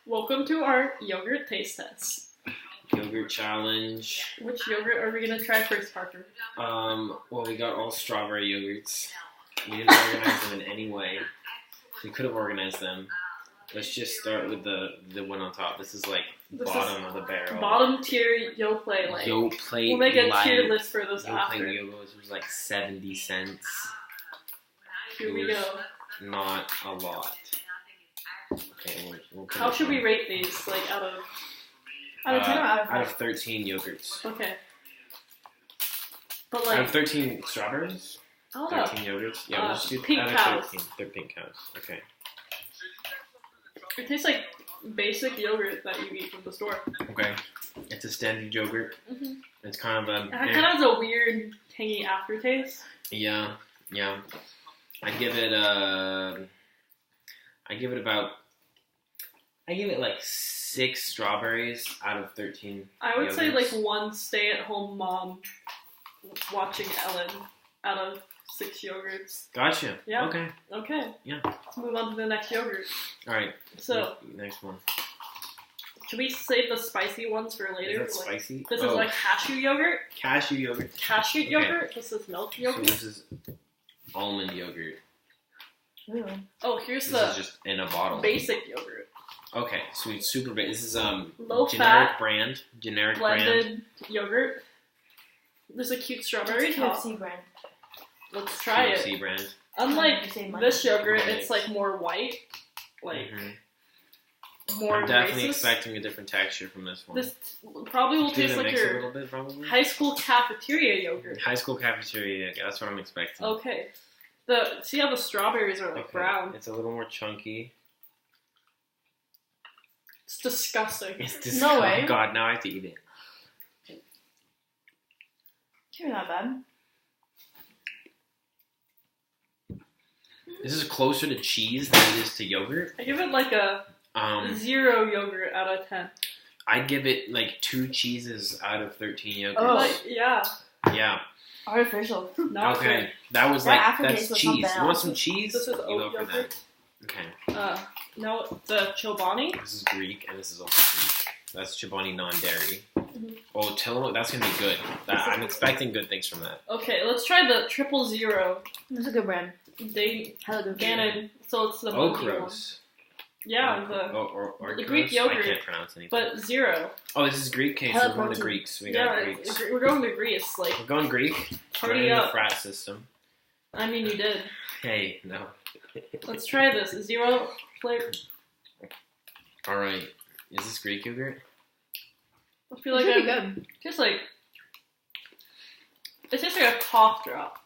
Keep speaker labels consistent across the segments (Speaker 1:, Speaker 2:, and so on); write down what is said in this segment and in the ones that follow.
Speaker 1: Welcome to our yogurt taste test.
Speaker 2: Yogurt challenge.
Speaker 1: Which yogurt are we gonna try first, Parker?
Speaker 2: Well, we got all strawberry yogurts. We didn't organize them in any way. We could have organized them. Let's just start with the one on top. This is like bottom of the barrel.
Speaker 1: Bottom tier Yoplait. Like,
Speaker 2: Yoplait.
Speaker 1: we'll make a tier list for this after.
Speaker 2: Yoplait Yogos was like 70 cents.
Speaker 1: Here we go.
Speaker 2: Not a lot. Okay, we'll
Speaker 1: How should we rate these? Like out of
Speaker 3: 10 or out of 5?
Speaker 2: Out of 13 yogurts.
Speaker 1: Okay. But like
Speaker 2: out of 13 strawberries?
Speaker 1: I don't know.
Speaker 2: 13 yogurts? Yeah, we'll just do
Speaker 1: pink
Speaker 2: out of
Speaker 1: cows.
Speaker 2: 13. They're pink cows. Okay.
Speaker 1: It tastes like basic yogurt that you eat from the store.
Speaker 2: Okay. It's a standard yogurt.
Speaker 1: Mm-hmm.
Speaker 2: It's kind of
Speaker 1: It kind of has a weird tangy aftertaste.
Speaker 2: Yeah. I give it like 6 strawberries out of 13.
Speaker 1: I would say
Speaker 2: yogurts.
Speaker 1: like one stay-at-home mom watching Ellen out of 6 yogurts.
Speaker 2: Gotcha.
Speaker 1: Yeah.
Speaker 2: Okay.
Speaker 1: Okay.
Speaker 2: Yeah.
Speaker 1: Let's move on to the next yogurt.
Speaker 2: All right.
Speaker 1: So,
Speaker 2: next one.
Speaker 1: should we save the spicy ones for later?
Speaker 2: Is that spicy?
Speaker 1: This is like cashew yogurt.
Speaker 2: Cashew yogurt.
Speaker 1: Cashew
Speaker 2: Okay.
Speaker 1: yogurt. This is milk
Speaker 2: So
Speaker 1: yogurt.
Speaker 2: this is almond yogurt.
Speaker 3: Ooh.
Speaker 1: Oh, here's
Speaker 2: This is
Speaker 1: the
Speaker 2: just in a bottle.
Speaker 1: basic yogurt.
Speaker 2: Okay, sweet, super basic. This is
Speaker 1: Low
Speaker 2: generic
Speaker 1: fat,
Speaker 2: brand. Generic
Speaker 1: blended
Speaker 2: brand.
Speaker 1: yogurt. There's a cute strawberry
Speaker 3: It's
Speaker 1: top.
Speaker 3: KFC brand.
Speaker 1: Let's try it.
Speaker 2: KFC brand.
Speaker 1: Unlike
Speaker 3: Same money.
Speaker 1: this yogurt,
Speaker 2: Right.
Speaker 1: it's like more white, like
Speaker 2: Mhm.
Speaker 1: more
Speaker 2: I'm definitely
Speaker 1: racist.
Speaker 2: expecting a different texture from this one.
Speaker 1: This probably will
Speaker 2: Do
Speaker 1: taste
Speaker 2: the
Speaker 1: like
Speaker 2: mix a
Speaker 1: your
Speaker 2: little bit, probably.
Speaker 1: high school cafeteria yogurt.
Speaker 2: High school cafeteria. Yeah, that's what I'm expecting.
Speaker 1: Okay. See how the strawberries are like
Speaker 2: Okay,
Speaker 1: brown?
Speaker 2: It's a little more chunky.
Speaker 1: It's disgusting.
Speaker 2: It's disgusting.
Speaker 3: No way.
Speaker 2: Oh God, now I have to eat it.
Speaker 3: You're not bad.
Speaker 2: This is closer to cheese than it is to yogurt.
Speaker 1: I give it like a 0 yogurt out of 10.
Speaker 2: I'd give it like 2 cheeses out of 13 yogurts.
Speaker 3: Oh.
Speaker 1: Like, yeah,
Speaker 2: Yeah.
Speaker 3: Artificial.
Speaker 1: not
Speaker 2: Okay.
Speaker 1: good.
Speaker 2: That was
Speaker 3: That
Speaker 2: like
Speaker 3: aftertaste
Speaker 2: that's
Speaker 3: was
Speaker 2: cheese.
Speaker 3: something
Speaker 2: You want
Speaker 3: else.
Speaker 2: some cheese?
Speaker 1: This is
Speaker 2: You
Speaker 1: oat
Speaker 2: go for
Speaker 1: yogurt.
Speaker 2: that. Okay.
Speaker 1: No, the Chobani.
Speaker 2: This is Greek, and this is also Greek. That's Chobani non-dairy.
Speaker 1: Mhm.
Speaker 2: Oh, Tillamook, that's gonna be good. I'm expecting good things from that.
Speaker 1: Okay, let's try the 000.
Speaker 3: That's a good brand.
Speaker 1: They
Speaker 3: Hella good.
Speaker 1: Gannon, so it's the monkey one.
Speaker 2: Okros.
Speaker 1: Yeah,
Speaker 2: Or
Speaker 1: the Greek
Speaker 2: Okros?
Speaker 1: yogurt,
Speaker 2: I can't pronounce anything.
Speaker 1: but 0.
Speaker 2: Oh, this is Greek case.
Speaker 3: Hella
Speaker 2: We're going to
Speaker 3: protein.
Speaker 2: Greeks. We
Speaker 1: Yeah,
Speaker 2: got Greeks.
Speaker 1: we're going to Greece. Like,
Speaker 2: We're going Greek.
Speaker 1: party
Speaker 2: Joining the
Speaker 1: up.
Speaker 2: frat system.
Speaker 1: I mean, you did.
Speaker 2: Hey, no.
Speaker 1: Let's try this. 0 flavor.
Speaker 2: All right. Is this Greek yogurt?
Speaker 1: I feel like
Speaker 3: It's really
Speaker 1: I'm
Speaker 3: good.
Speaker 1: just like it's just like a cough drop.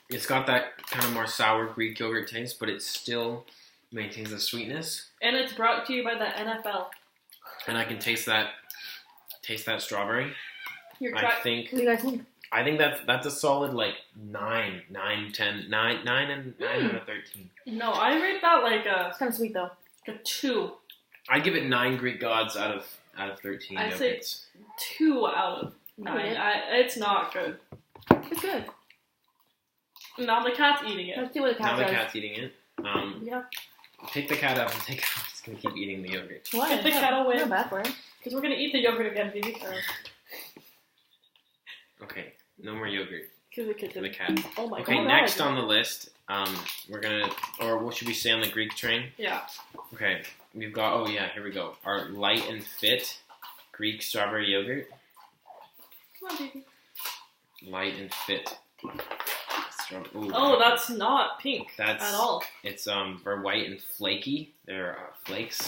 Speaker 2: It's got that kind of more sour Greek yogurt taste, but it still maintains the sweetness.
Speaker 1: And it's brought to you by the NFL.
Speaker 2: And I can taste that strawberry.
Speaker 1: You're
Speaker 2: I think
Speaker 3: What do you guys think?
Speaker 2: that's a solid like 9 and 9 out of 13.
Speaker 1: No, I rate that like
Speaker 3: It's kind of sweet though.
Speaker 1: a 2.
Speaker 2: I give it 9 Greek gods out of 13
Speaker 1: I'd say
Speaker 2: yogurts.
Speaker 1: 2 out of 9. It's not good.
Speaker 3: It's good.
Speaker 1: Now the cat's eating it.
Speaker 3: Let's see what the
Speaker 2: Now
Speaker 3: cat
Speaker 2: the
Speaker 3: does.
Speaker 2: cat's eating it.
Speaker 1: Yeah,
Speaker 2: Take the cat out and take it off. It's gonna keep eating the yogurt.
Speaker 3: Why?
Speaker 1: Get the cat away.
Speaker 3: Not bad for it.
Speaker 1: because we're gonna eat the yogurt again, baby.
Speaker 2: Okay, no more yogurt
Speaker 1: Because the kid
Speaker 2: for the
Speaker 1: did.
Speaker 2: cat.
Speaker 1: Oh my
Speaker 2: Okay,
Speaker 1: god.
Speaker 2: next on the list, we're gonna, or what should we say on the Greek train?
Speaker 1: Yeah.
Speaker 2: Okay, we've got, oh yeah, here we go. Our light and fit Greek strawberry yogurt.
Speaker 1: Come on, baby.
Speaker 2: Light and fit. Ooh,
Speaker 1: Oh, that's not pink
Speaker 2: That's-
Speaker 1: at all.
Speaker 2: It's they're white and flaky. They're flakes.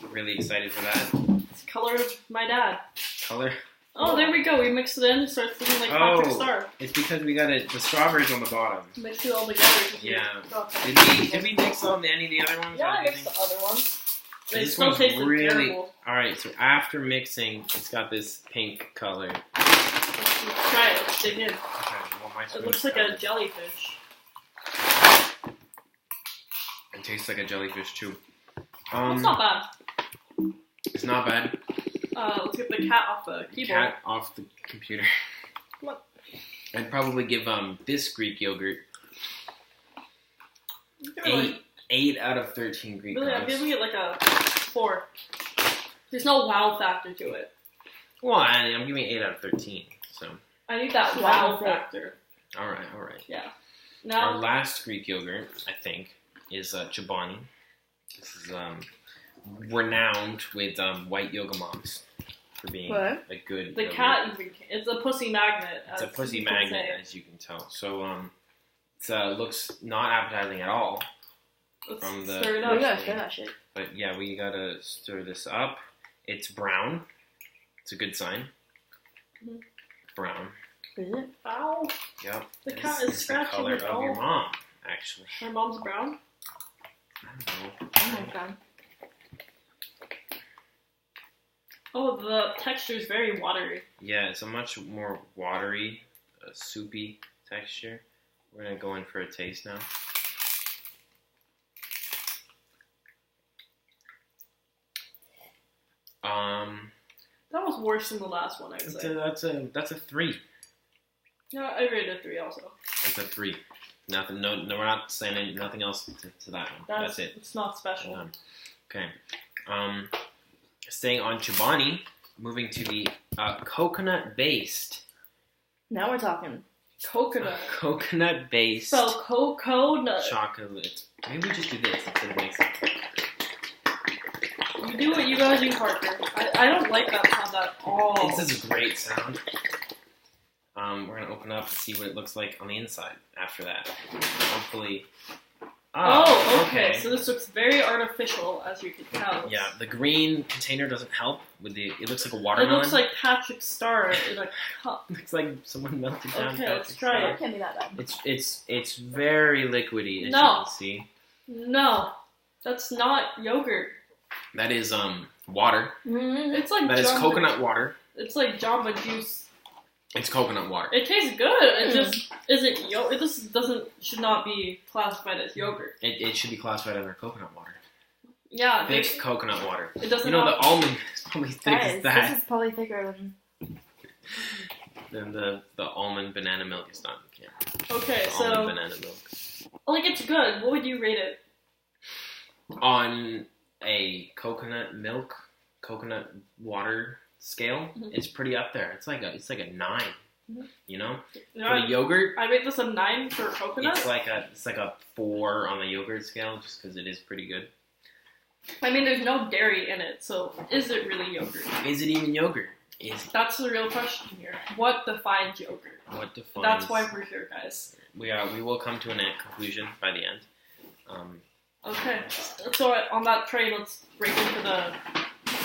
Speaker 2: Really excited for that.
Speaker 1: It's the color of my dad.
Speaker 2: Color.
Speaker 1: Oh, there we go. We mixed it in. It starts looking like Patrick
Speaker 2: Oh.
Speaker 1: Star.
Speaker 2: It's because we got the strawberries on the bottom.
Speaker 1: Mix it all together.
Speaker 2: Yeah.
Speaker 1: Got that.
Speaker 2: Did we mix on any of the other ones?
Speaker 1: Yeah,
Speaker 2: or
Speaker 1: I
Speaker 2: anything?
Speaker 1: mixed the other ones. They
Speaker 2: This
Speaker 1: still
Speaker 2: one's
Speaker 1: tasted
Speaker 2: really-
Speaker 1: terrible.
Speaker 2: Alright, so after mixing, it's got this pink color.
Speaker 1: Let's try it. Let's dig in.
Speaker 2: Okay, well, my
Speaker 1: It
Speaker 2: spoon's
Speaker 1: looks like a
Speaker 2: covered.
Speaker 1: jellyfish.
Speaker 2: It tastes like a jellyfish too.
Speaker 1: It's not bad.
Speaker 2: It's not bad.
Speaker 1: Let's get the cat off the keyboard.
Speaker 2: Cat off the computer.
Speaker 1: Come on.
Speaker 2: I'd probably give this Greek yogurt
Speaker 1: Really,
Speaker 2: 8 out of 13 Greek
Speaker 1: really, I'm
Speaker 2: gods.
Speaker 1: giving it like a 4. There's no wow factor to it.
Speaker 2: Well, I'm giving it 8 out of 13. So,
Speaker 1: I need that
Speaker 3: Wow
Speaker 1: wow factor.
Speaker 2: all right.
Speaker 1: Yeah.
Speaker 2: Our
Speaker 1: Now,
Speaker 2: last Greek yogurt, I think, is Chobani. This is renowned with white yoga moms for being
Speaker 3: What?
Speaker 2: a good
Speaker 1: the
Speaker 2: yogurt.
Speaker 1: cat even it's a pussy magnet.
Speaker 2: It's a
Speaker 1: as
Speaker 2: pussy
Speaker 1: people
Speaker 2: magnet,
Speaker 1: say.
Speaker 2: as you can tell. So, it looks not appetizing at all.
Speaker 1: Let's
Speaker 2: from the-
Speaker 1: stir it
Speaker 3: We
Speaker 1: up.
Speaker 3: gotta stir that shit.
Speaker 2: But yeah, we gotta stir this up. It's brown. It's a good sign.
Speaker 1: Mhm.
Speaker 2: Brown.
Speaker 3: Is it?
Speaker 1: Ow.
Speaker 2: Yep.
Speaker 1: The
Speaker 2: This
Speaker 1: cat is
Speaker 2: the
Speaker 1: scratching
Speaker 2: color
Speaker 1: it
Speaker 2: of your
Speaker 1: all.
Speaker 2: mom, actually.
Speaker 1: My mom's brown.
Speaker 2: I don't know.
Speaker 3: Oh my god.
Speaker 1: Oh, the texture is very watery.
Speaker 2: Yeah, it's a much more watery, soupy texture. We're gonna go in for a taste now.
Speaker 1: That was worse than the last one, I'd say.
Speaker 2: That's a 3.
Speaker 1: No, I rated a 3 also.
Speaker 2: That's a 3. Nothing. No, we're not saying nothing else to that one. That's it.
Speaker 1: It's not special.
Speaker 2: Okay. Staying on Chobani, moving to the coconut-based.
Speaker 3: Now we're talking.
Speaker 1: Coconut.
Speaker 2: Coconut-based
Speaker 1: So, coconut.
Speaker 2: chocolate. Maybe we just do this instead of mixing.
Speaker 1: You do what you gotta do, Parker. I don't like that sound at all.
Speaker 2: This is a great sound. We're gonna open up and see what it looks like on the inside after that. Hopefully.
Speaker 1: Oh, okay. So this looks very artificial, as you can tell.
Speaker 2: Yeah, the green container doesn't help with the. It looks like a
Speaker 1: It
Speaker 2: watermelon.
Speaker 1: looks like Patrick Star in a cup.
Speaker 2: Looks like someone melted down.
Speaker 1: Okay, let's
Speaker 2: Patrick
Speaker 1: try
Speaker 2: Star.
Speaker 3: It can't be that bad.
Speaker 2: It's very liquidy, as
Speaker 1: No.
Speaker 2: you can see.
Speaker 1: No, that's not yogurt.
Speaker 2: That is water.
Speaker 1: It's like
Speaker 2: That is
Speaker 1: Jamba-
Speaker 2: coconut water.
Speaker 1: It's like Jamba Juice.
Speaker 2: It's coconut water.
Speaker 1: It tastes good. It just isn't It just should not be classified as yogurt.
Speaker 2: It should be classified under coconut water.
Speaker 1: Yeah,
Speaker 2: Thick coconut water.
Speaker 1: it doesn't.
Speaker 2: You know,
Speaker 1: have-
Speaker 2: the almond is probably thick
Speaker 3: Guys,
Speaker 2: as that.
Speaker 3: this is probably thicker than.
Speaker 2: Then the almond banana milk is not. Yeah.
Speaker 1: Okay,
Speaker 2: Almond
Speaker 1: so
Speaker 2: banana milk.
Speaker 1: like it's good. What would you rate it?
Speaker 2: On a coconut water scale,
Speaker 1: Mhm.
Speaker 2: it's pretty up there. It's like a 9.
Speaker 1: Mhm.
Speaker 2: You know,
Speaker 1: You know,
Speaker 2: for the yogurt,
Speaker 1: I rate this a 9 for coconut.
Speaker 2: it's like a 4 on the yogurt scale, just because it is pretty good.
Speaker 1: I mean, there's no dairy in it, so is it really yogurt?
Speaker 2: Is it even yogurt? Is
Speaker 1: That's the real question here. What defines yogurt?
Speaker 2: what defines?
Speaker 1: That's why we're here, guys.
Speaker 2: we will come to an conclusion by the end.
Speaker 1: Okay, so on that train, let's break into the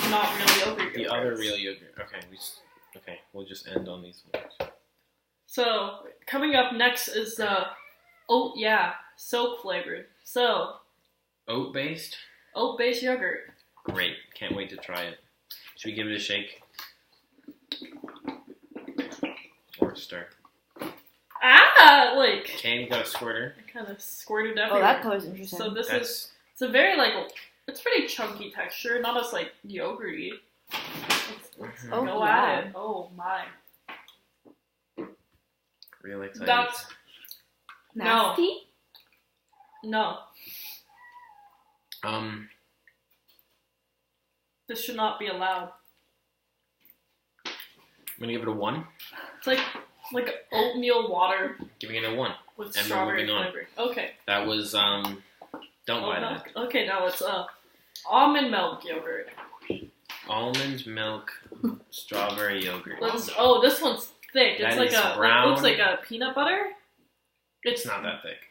Speaker 1: not real yogurt.
Speaker 2: The
Speaker 1: yogurts.
Speaker 2: other real yogurt. Okay, we'll just end on these ones.
Speaker 1: So coming up next is silk flavored. So
Speaker 2: Oat based,
Speaker 1: oat based yogurt.
Speaker 2: great. Can't wait to try it. Should we give it a shake or stir?
Speaker 1: Like
Speaker 2: Okay, we got a squirter.
Speaker 1: I kind of squirted
Speaker 3: Oh,
Speaker 1: everywhere.
Speaker 3: that color's interesting.
Speaker 1: So this is
Speaker 2: That's
Speaker 1: it's a very it's pretty chunky texture, not as like yogurty. Let's
Speaker 2: Mhm.
Speaker 3: Oh,
Speaker 1: go
Speaker 3: yeah.
Speaker 1: at it. Oh my.
Speaker 2: real exciting.
Speaker 1: That's
Speaker 3: nasty.
Speaker 1: no. This should not be allowed.
Speaker 2: I'm gonna give it a 1.
Speaker 1: It's like oatmeal water
Speaker 2: Giving it a 1.
Speaker 1: with
Speaker 2: And we're
Speaker 1: strawberry
Speaker 2: moving on.
Speaker 1: flavor. Okay.
Speaker 2: That was don't buy
Speaker 1: Oat
Speaker 2: that.
Speaker 1: milk. Okay, now it's almond milk yogurt.
Speaker 2: Almond milk, strawberry yogurt.
Speaker 1: This one's thick. It's
Speaker 2: That
Speaker 1: like
Speaker 2: is
Speaker 1: it
Speaker 2: brown.
Speaker 1: looks like a peanut butter.
Speaker 2: It's not that thick.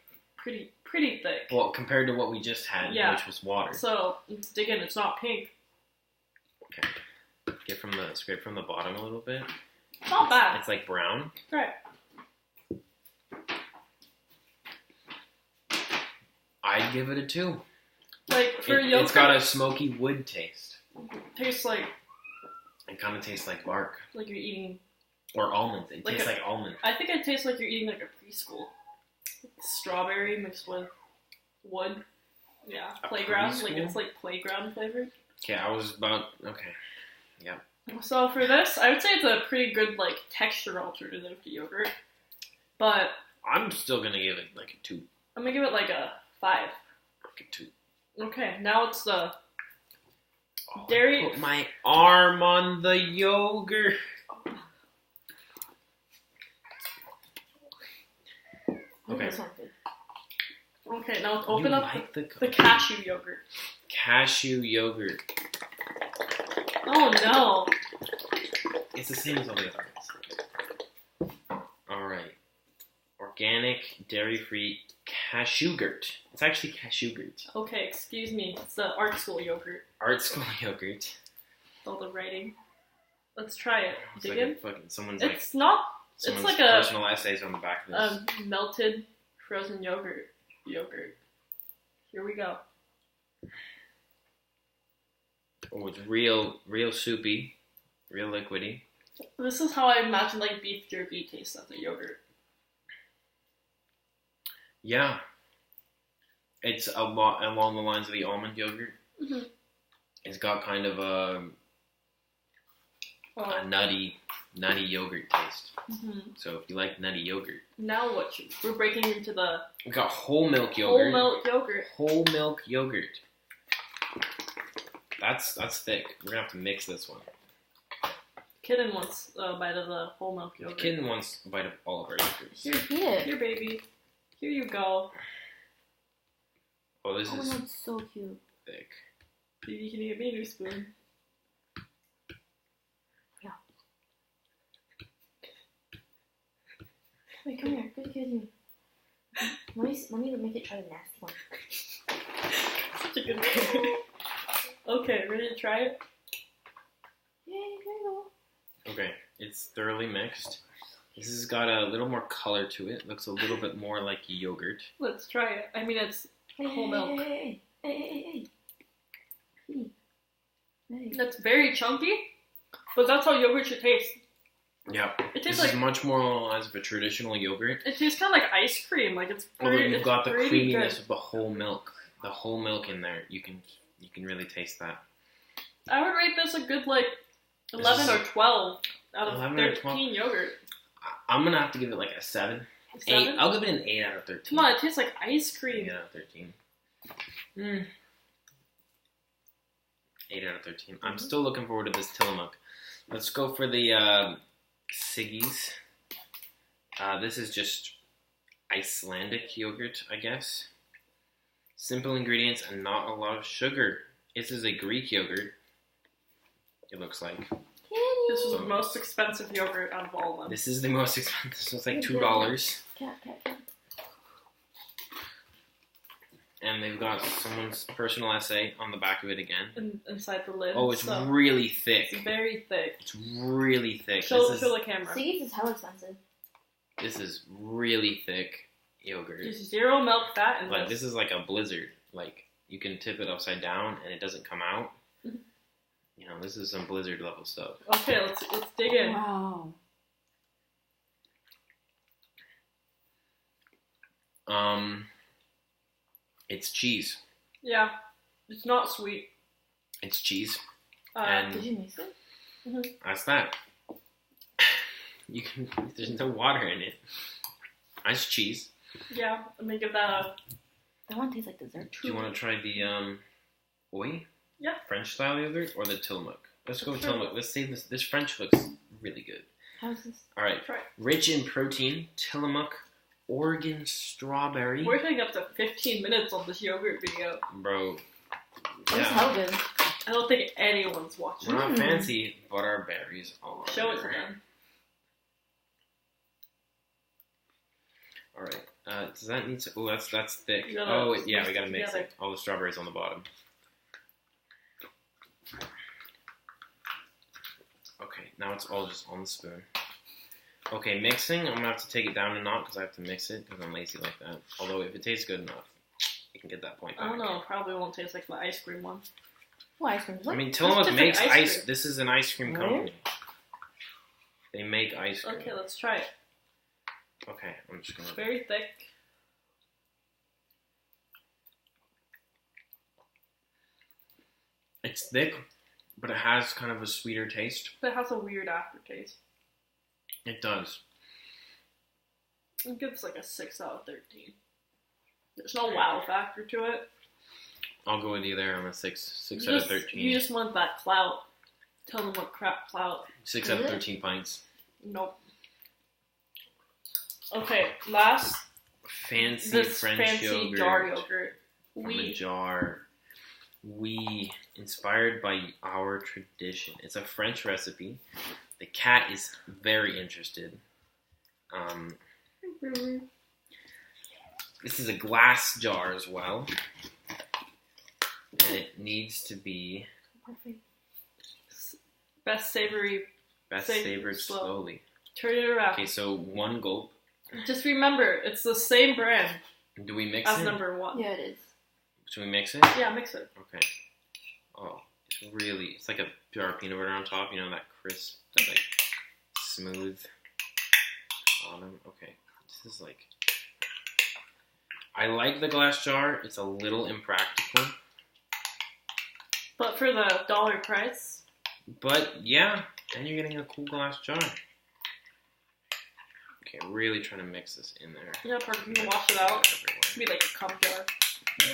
Speaker 1: pretty thick.
Speaker 2: Well, compared to what we just had,
Speaker 1: Yeah.
Speaker 2: which was water.
Speaker 1: So let's dig in. It's not pink.
Speaker 2: Okay. Scrape from the bottom a little bit.
Speaker 1: It's not bad.
Speaker 2: It's like brown.
Speaker 1: Right.
Speaker 2: I'd give it a 2.
Speaker 1: Like for yogurt,
Speaker 2: It's got a smoky wood taste.
Speaker 1: tastes like
Speaker 2: It kind of tastes like bark
Speaker 1: you're eating.
Speaker 2: or almond. It
Speaker 1: Like
Speaker 2: tastes
Speaker 1: a-
Speaker 2: like almond.
Speaker 1: I think it tastes like you're eating like a preschool. Strawberry mixed with wood. Yeah,
Speaker 2: A
Speaker 1: playground. Like
Speaker 2: preschool?
Speaker 1: it's like playground flavored.
Speaker 2: Okay, I was about okay.
Speaker 1: So for this, I would say it's a pretty good like texture alternative to yogurt. But
Speaker 2: I'm still gonna give it like a 2.
Speaker 1: I'm gonna give it like a 5.
Speaker 2: Like a 2.
Speaker 1: Okay, now it's the Dairy.
Speaker 2: Put my arm on the yogurt. Okay.
Speaker 3: This one's good.
Speaker 1: Okay, now let's open up
Speaker 2: like
Speaker 1: the cashew yogurt.
Speaker 2: cashew yogurt.
Speaker 1: Oh no.
Speaker 2: It's the same as all the other ones. Alright. Organic, dairy-free cashew-gurt. It's actually cashew-gurt.
Speaker 1: Okay, excuse me. It's the art school yogurt.
Speaker 2: Art school yogurt.
Speaker 1: All the writing. Let's try it.
Speaker 2: It's
Speaker 1: Dig
Speaker 2: like
Speaker 1: in.
Speaker 2: a fucking someone's
Speaker 1: It's not.
Speaker 2: someone's
Speaker 1: It's like a
Speaker 2: personal essays on the back of this.
Speaker 1: melted frozen yogurt. Here we go.
Speaker 2: Oh, it's real soupy, real liquidy.
Speaker 1: This is how I imagine like beef jerky tastes as a yogurt.
Speaker 2: Yeah. It's a lot along the lines of the almond yogurt.
Speaker 1: Mm-hmm.
Speaker 2: It's got kind of a nutty yogurt taste.
Speaker 1: Mm-hmm.
Speaker 2: So if you like nutty yogurt.
Speaker 1: Now what? We're breaking into the
Speaker 2: We got whole milk yogurt.
Speaker 1: whole milk yogurt.
Speaker 2: Whole milk yogurt. That's thick. We're gonna have to mix this one.
Speaker 1: Kitten wants a bite of the whole milk
Speaker 2: The
Speaker 1: yogurt.
Speaker 2: kitten wants a bite of all of our yogurts.
Speaker 1: Here, baby. Here you go.
Speaker 2: Oh, this
Speaker 3: Oh my
Speaker 2: is
Speaker 3: god, so cute.
Speaker 2: thick.
Speaker 1: Baby, can you get me a new spoon?
Speaker 3: Wait, come here. Good kid. Let me make it try the nasty one.
Speaker 1: Such a good baby. Okay, ready to try it?
Speaker 3: Yay, here you go.
Speaker 2: Okay, it's thoroughly mixed. This has got a little more color to it. Looks a little bit more like yogurt.
Speaker 1: Let's try it. I mean, it's whole milk.
Speaker 3: Hey.
Speaker 1: That's very chunky, but that's how yogurt should taste.
Speaker 2: Yeah,
Speaker 1: It
Speaker 2: this
Speaker 1: tastes like
Speaker 2: is much more as of a traditional yogurt.
Speaker 1: it tastes kind of like ice cream. Like it's
Speaker 2: Although
Speaker 1: pretty,
Speaker 2: you've
Speaker 1: it's
Speaker 2: got the
Speaker 1: pretty
Speaker 2: creaminess
Speaker 1: good.
Speaker 2: of the whole milk. The whole milk in there. You can really taste that.
Speaker 1: I would rate this a good like
Speaker 2: This
Speaker 1: 11
Speaker 2: is
Speaker 1: or
Speaker 2: like
Speaker 1: 12 out of
Speaker 2: 11 or
Speaker 1: 13 yogurt.
Speaker 2: I'm gonna have to give it like a 7.
Speaker 1: 7?
Speaker 2: 8. I'll give it an 8 out of 13.
Speaker 1: Come on, it tastes like ice cream.
Speaker 2: 8 out of 13. 8 out of 13. I'm still looking forward to this Tillamook. Let's go for the Siggy's. This is just Icelandic yogurt, I guess. Simple ingredients and not a lot of sugar. This is a Greek yogurt. It looks like.
Speaker 1: This is the most expensive yogurt out of all of them.
Speaker 2: This is the most expensive. This was like $2.
Speaker 3: Cat.
Speaker 2: And they've got someone's personal essay on the back of it again.
Speaker 1: Inside the lid.
Speaker 2: Oh, it's
Speaker 1: so
Speaker 2: really thick.
Speaker 1: it's very thick.
Speaker 2: It's really thick.
Speaker 1: Show
Speaker 2: This
Speaker 1: the camera.
Speaker 3: Siggy's is hella expensive.
Speaker 2: is really thick yogurt.
Speaker 1: There's 0 milk fat in
Speaker 2: Like
Speaker 1: this.
Speaker 2: this is like a blizzard. Like you can tip it upside down and it doesn't come out.
Speaker 1: Mhm.
Speaker 2: You know, this is some blizzard level stuff.
Speaker 1: Okay, let's dig in.
Speaker 3: Wow.
Speaker 2: It's cheese.
Speaker 1: Yeah, it's not sweet.
Speaker 2: It's cheese.
Speaker 1: And
Speaker 3: Did you mix it?
Speaker 2: That's that. You can. There's no water in it. That's cheese.
Speaker 1: yeah, let me give that a
Speaker 3: That one tastes like dessert.
Speaker 2: Do you want to try the Oi?
Speaker 1: Yeah.
Speaker 2: French style yogurt or the Tillamook? Let's go with
Speaker 1: Sure.
Speaker 2: Tillamook. Let's say this French looks really good.
Speaker 3: How's this?
Speaker 2: All right.
Speaker 1: try.
Speaker 2: Rich in protein, Tillamook, Oregon strawberry.
Speaker 1: We're taking up to 15 minutes on this yogurt video.
Speaker 2: Bro.
Speaker 3: It's
Speaker 2: Yeah.
Speaker 3: hella good.
Speaker 1: I don't think anyone's watching.
Speaker 2: We're not fancy, but our berries are.
Speaker 1: Show it to them.
Speaker 2: All right. Does that need to? Oh, that's thick.
Speaker 1: You gotta
Speaker 2: Oh, yeah,
Speaker 1: mix
Speaker 2: we gotta
Speaker 1: it
Speaker 2: mix
Speaker 1: together.
Speaker 2: it. All the strawberries on the bottom. Okay, now it's all just on the spoon. Okay, mixing. I'm gonna have to take it down a knot because I have to mix it because I'm lazy like that. Although if it tastes good enough, you can get that point back.
Speaker 1: I don't know. Probably won't taste like the ice cream one.
Speaker 3: What ice cream?
Speaker 2: I mean,
Speaker 1: That's
Speaker 2: Tillamook
Speaker 1: different
Speaker 2: makes
Speaker 1: ice
Speaker 2: ice.
Speaker 1: cream.
Speaker 2: This is an ice cream
Speaker 3: Really?
Speaker 2: company. They make ice cream.
Speaker 1: Okay, let's try it.
Speaker 2: Okay, I'm just gonna.
Speaker 1: It's very thick.
Speaker 2: It's thick, but it has kind of a sweeter taste.
Speaker 1: But it has a weird aftertaste.
Speaker 2: It does.
Speaker 1: It gives like a 6 out of 13. There's no wow factor to it.
Speaker 2: I'll go with you there. I'm a 6
Speaker 1: You
Speaker 2: out of
Speaker 1: just-
Speaker 2: 13.
Speaker 1: You just want that clout. Tell them what crap clout.
Speaker 2: 6 out of 13 pints.
Speaker 1: Nope. Okay, last
Speaker 2: Fancy
Speaker 1: this
Speaker 2: French
Speaker 1: fancy
Speaker 2: yogurt
Speaker 1: jar yogurt.
Speaker 2: from a
Speaker 1: We
Speaker 2: jar. We inspired by our tradition. It's a French recipe. The cat is very interested. This is a glass jar as well, and it needs to be
Speaker 1: best savory.
Speaker 2: best
Speaker 1: Say
Speaker 2: savored
Speaker 1: slow.
Speaker 2: slowly.
Speaker 1: Turn it around.
Speaker 2: Okay, so 1 gulp.
Speaker 1: Just remember, it's the same brand
Speaker 2: Do we mix
Speaker 1: as
Speaker 2: it?
Speaker 1: number 1.
Speaker 3: Yeah, it is.
Speaker 2: Should we mix it?
Speaker 1: Yeah, mix it.
Speaker 2: Okay. Oh, it's like a jar of peanut butter on top. You know, that crisp, that like smooth bottom. Okay, this is like. I like the glass jar. It's a little impractical,
Speaker 1: But for the dollar price,
Speaker 2: but yeah, and you're getting a cool glass jar. Okay, really trying to mix this in there.
Speaker 1: yeah, Parker, you can wash it out.
Speaker 2: Everywhere.
Speaker 1: It'd be like a cup jar.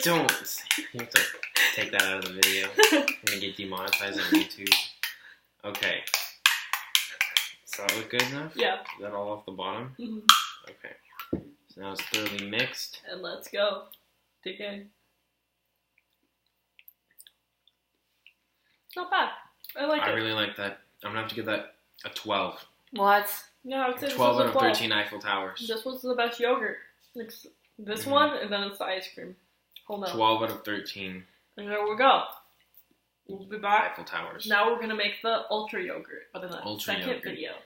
Speaker 2: Don't. You have to take that out of the video. I'm gonna get demonetized on YouTube. Okay. Does that look good enough?
Speaker 1: Yeah.
Speaker 2: Is that all off the bottom?
Speaker 1: Mhm.
Speaker 2: Okay. So now it's thoroughly mixed.
Speaker 1: And let's go. Dig in. Not bad. I like
Speaker 2: I
Speaker 1: it.
Speaker 2: really like that. I'm gonna have to give that a 12.
Speaker 3: What?
Speaker 1: Yeah, I would say
Speaker 2: 12
Speaker 1: this
Speaker 2: out
Speaker 1: was
Speaker 2: of
Speaker 1: a 12.
Speaker 2: 13 Eiffel Towers.
Speaker 1: This was the best yogurt. It's this
Speaker 2: Mhm.
Speaker 1: one, and then it's the ice cream. Hold on.
Speaker 2: 12 out of 13
Speaker 1: And there we go. We'll be back.
Speaker 2: Eiffel Towers.
Speaker 1: Now we're gonna make the ultra yogurt, but in the
Speaker 2: Ultra
Speaker 1: second
Speaker 2: yogurt.
Speaker 1: video.